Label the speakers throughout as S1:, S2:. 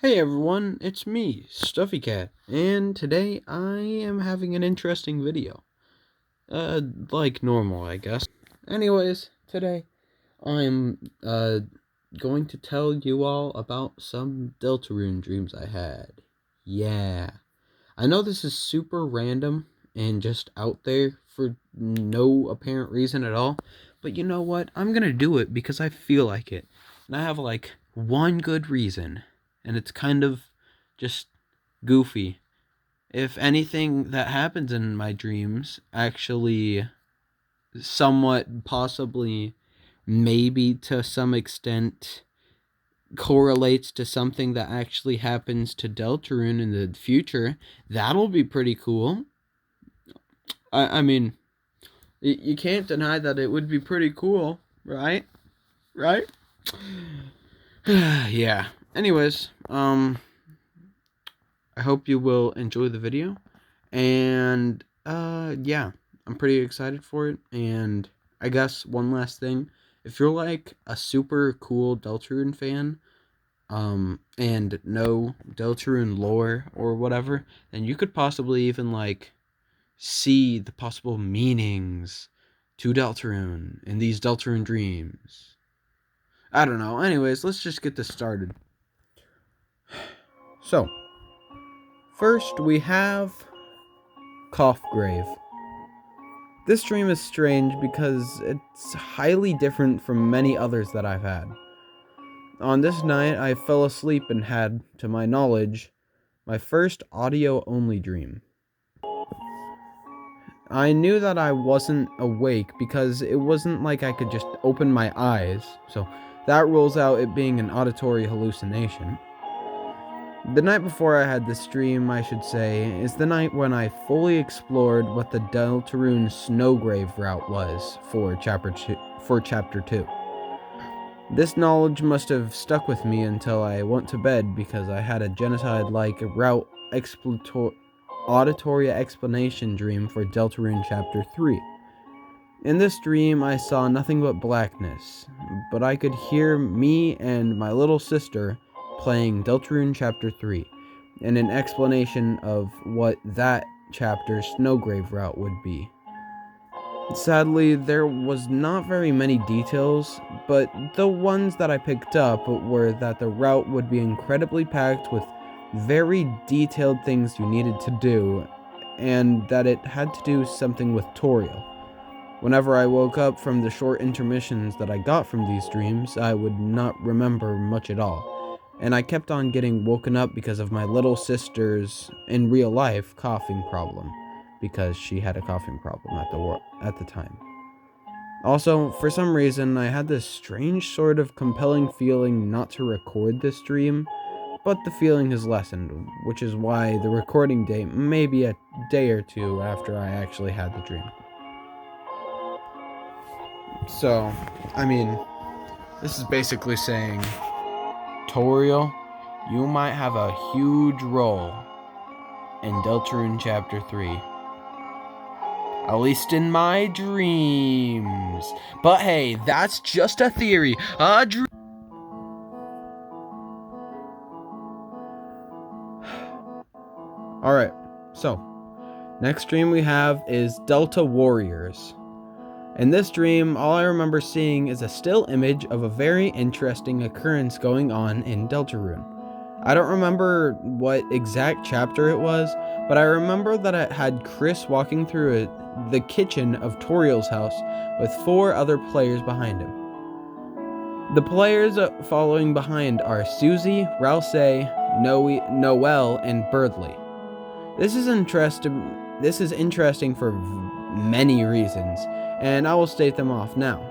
S1: Hey everyone, it's me, Stuffy Cat, and today I am having an interesting video. Like normal, I guess. Anyways, today I'm, going to tell you all about some Deltarune dreams I had. Yeah. I know this is super random and just out there for no apparent reason at all, but you know what? I'm gonna do it because I feel like it. And I have like one good reason, and it's kind of just goofy. If anything that happens in my dreams actually somewhat possibly maybe to some extent correlates to something that actually happens to Deltarune in the future, that'll be pretty cool. I mean, you can't deny that it would be pretty cool, right? Right? Yeah. Anyways, I hope you will enjoy the video. And, yeah. I'm pretty excited for it. And I guess one last thing. If you're like a super cool Deltarune fan, and know Deltarune lore or whatever, then you could possibly even, like, see the possible meanings to Deltarune in these Deltarune dreams. I don't know. Anyways, let's just get this started. So, first we have Cough Grave. This dream is strange because it's highly different from many others that I've had. On this night, I fell asleep and had, to my knowledge, my first audio-only dream. I knew that I wasn't awake because it wasn't like I could just open my eyes, so that rules out it being an auditory hallucination. The night before I had this dream, I should say, is the night when I fully explored what the Deltarune Snowgrave route was for Chapter 2. This knowledge must have stuck with me until I went to bed because I had a genocide-like route auditory explanation dream for Deltarune Chapter 3. In this dream, I saw nothing but blackness, but I could hear me and my little sister playing Deltarune Chapter 3, and an explanation of what that chapter's Snowgrave route would be. Sadly, there was not very many details, but the ones that I picked up were that the route would be incredibly packed with very detailed things you needed to do, and that it had to do something with Toriel. Whenever I woke up from the short intermissions that I got from these dreams, I would not remember much at all, and I kept on getting woken up because of my little sister's, in real life, coughing problem, because she had a coughing problem at the time. Also, for some reason, I had this strange sort of compelling feeling not to record this dream, but the feeling has lessened, which is why the recording date may be a day or two after I actually had the dream. So, I mean, this is basically saying, Toriel, you might have a huge role in Deltarune Chapter 3. At least in my dreams. But hey, that's just a theory. Alright, so, next dream we have is Delta Warriors. In this dream, all I remember seeing is a still image of a very interesting occurrence going on in Deltarune. I don't remember what exact chapter it was, but I remember that it had Chris walking through the kitchen of Toriel's house with 4 other players behind him. The players following behind are Susie, Rouse, Noelle, and Birdley. This is interesting for many reasons, and I will state them off now.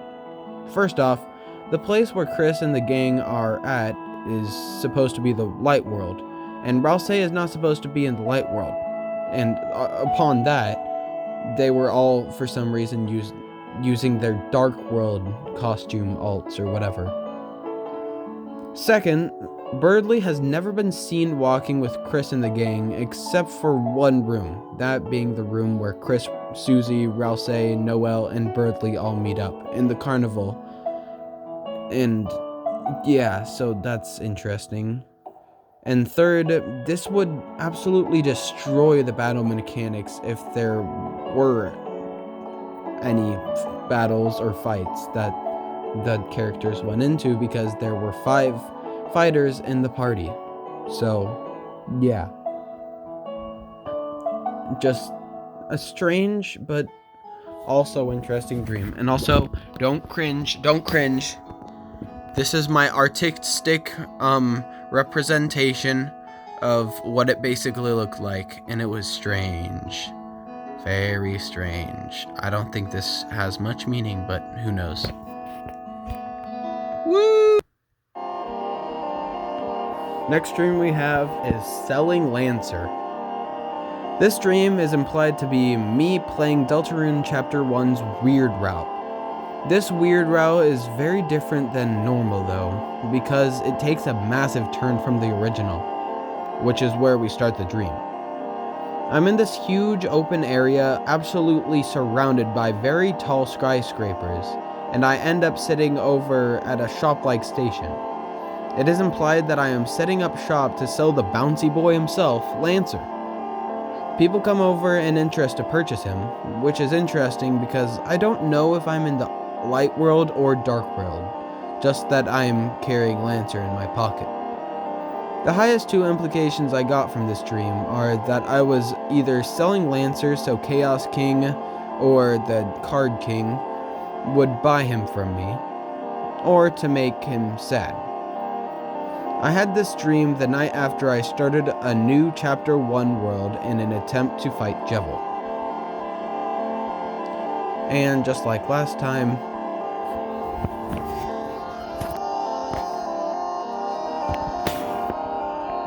S1: First off, the place where Chris and the gang are at is supposed to be the light world, and Rouse is not supposed to be in the light world. And upon that, they were all, for some reason, using their dark world costume alts or whatever. Second, Birdley has never been seen walking with Chris and the gang except for one room, that being the room where Chris, Susie, Rouse, Noelle, and Birdley all meet up in the carnival. And yeah, so that's interesting. And third, this would absolutely destroy the battle mechanics if there were any battles or fights that the characters went into, because there were 5 fighters in the party. So, yeah. Just a strange but also interesting dream. And also, don't cringe. This is my artistic representation of what it basically looked like, and it was strange. Very strange. I don't think this has much meaning, but who knows. Woo! Next dream we have is Selling Lancer. This dream is implied to be me playing Deltarune Chapter 1's Weird Route. This weird route is very different than normal though, because it takes a massive turn from the original, which is where we start the dream. I'm in this huge open area, absolutely surrounded by very tall skyscrapers, and I end up sitting over at a shop-like station. It is implied that I am setting up shop to sell the bouncy boy himself, Lancer. People come over in interest to purchase him, which is interesting because I don't know if I'm in the light world or dark world, just that I am carrying Lancer in my pocket. The highest 2 implications I got from this dream are that I was either selling Lancer so Chaos King or the Card King would buy him from me, or to make him sad. I had this dream the night after I started a new Chapter 1 world in an attempt to fight Jevil. And just like last time,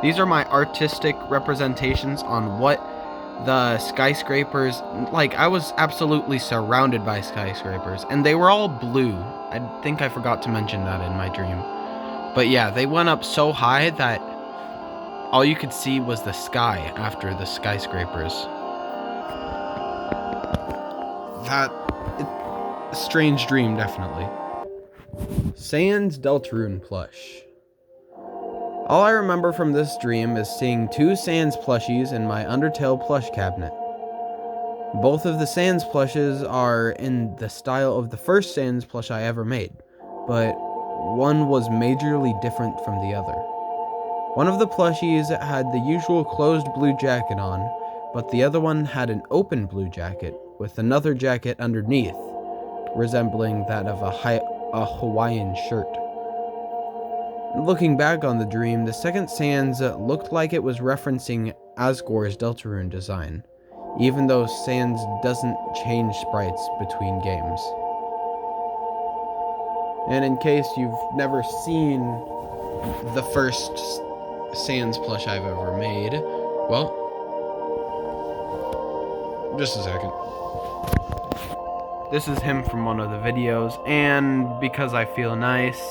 S1: these are my artistic representations on what the skyscrapers, like, I was absolutely surrounded by skyscrapers, and they were all blue. I think I forgot to mention that in my dream. But yeah, they went up so high that all you could see was the sky after the skyscrapers. A strange dream, definitely. Sans Deltarune plush. All I remember from this dream is seeing 2 Sans plushies in my Undertale plush cabinet. Both of the Sans plushes are in the style of the first Sans plush I ever made, but one was majorly different from the other. One of the plushies had the usual closed blue jacket on, but the other one had an open blue jacket with another jacket underneath, resembling that of a Hawaiian shirt. Looking back on the dream, the second Sans looked like it was referencing Asgore's Deltarune design, even though Sans doesn't change sprites between games. And in case you've never seen the first Sans plush I've ever made, well, just a second. This is him from one of the videos, and because I feel nice,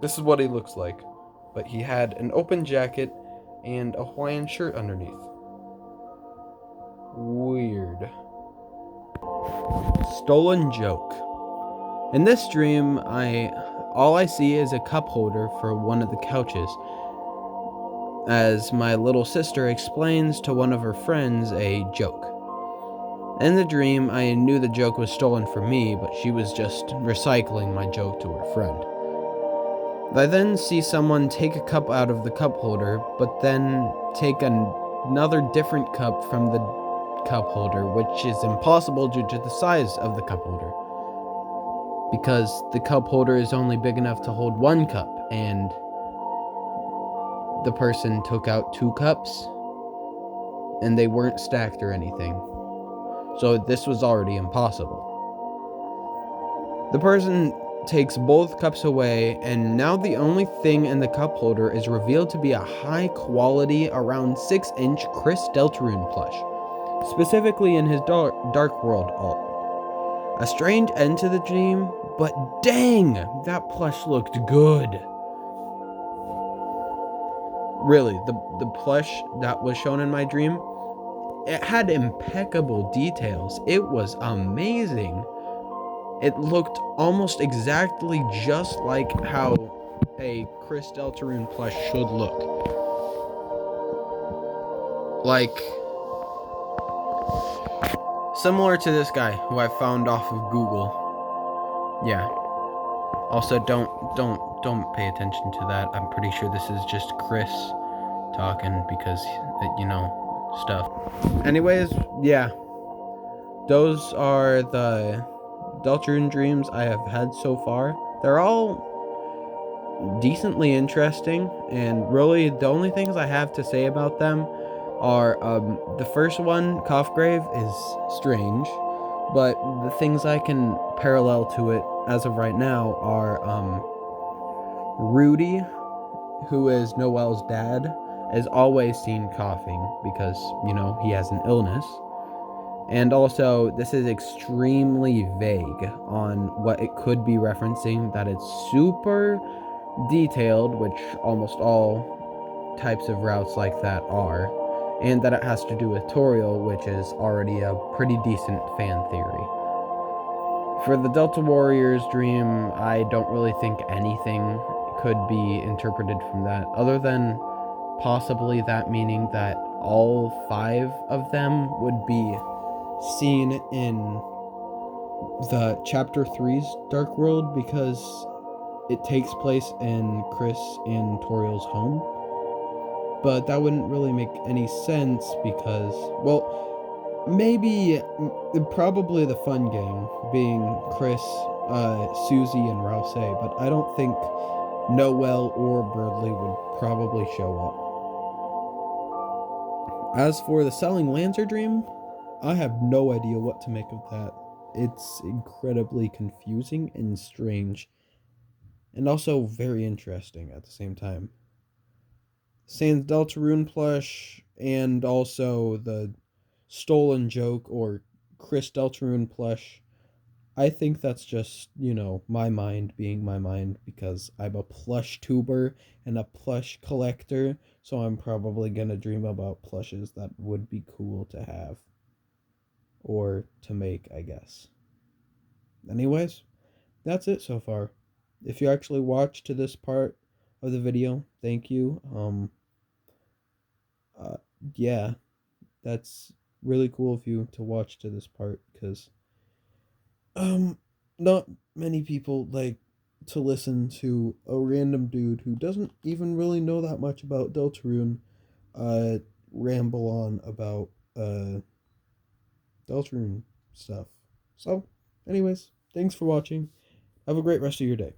S1: this is what he looks like. But he had an open jacket and a Hawaiian shirt underneath. Weird. Stolen joke. In this dream, all I see is a cup holder for one of the couches, as my little sister explains to one of her friends a joke. In the dream, I knew the joke was stolen from me, but she was just recycling my joke to her friend. I then see someone take a cup out of the cup holder, but then take another different cup from the cup holder, which is impossible due to the size of the cup holder, because the cup holder is only big enough to hold 1 cup, and the person took out 2 cups, and they weren't stacked or anything. So this was already impossible. The person takes both cups away, and now the only thing in the cup holder is revealed to be a high quality, around 6-inch Chris Deltarune plush, specifically in his Dark World alt. A strange end to the dream, but dang, that plush looked good. Really, the plush that was shown in my dream, it had impeccable details. It was amazing. It looked almost exactly just like how a Chris Deltarune plush should look. Like, similar to this guy who I found off of Google. Yeah. Also, don't pay attention to that. I'm pretty sure this is just Chris talking because, stuff. Anyways, yeah. Those are the Deltarune dreams I have had so far. They're all decently interesting, and really the only things I have to say about them are the first one, Cough-Grave, is strange, but the things I can parallel to it as of right now are Rudy, who is Noel's dad, is always seen coughing because, he has an illness. And also, this is extremely vague on what it could be referencing, that it's super detailed, which almost all types of routes like that are, and that it has to do with Toriel, which is already a pretty decent fan theory. For the Delta Warriors dream, I don't really think anything could be interpreted from that, other than possibly that meaning that all 5 of them would be seen in the Chapter 3's Dark World, because it takes place in Chris and Toriel's home. But that wouldn't really make any sense because, well, maybe, probably the Fun Gang, being Chris, Susie, and Rouse, but I don't think Noel or Birdley would probably show up. As for the Selling Lancer dream, I have no idea what to make of that. It's incredibly confusing and strange, and also very interesting at the same time. Sans Deltarune plush, and also the Stolen Joke or Chris Deltarune plush. I think that's just, my mind being my mind, because I'm a plush tuber and a plush collector, so I'm probably gonna dream about plushes that would be cool to have. Or to make, I guess. Anyways, that's it so far. If you actually watched to this part of the video, thank you. Yeah, that's really cool of you to watch to this part, because not many people like to listen to a random dude who doesn't even really know that much about Deltarune ramble on about Deltarune stuff. So, anyways, thanks for watching. Have a great rest of your day.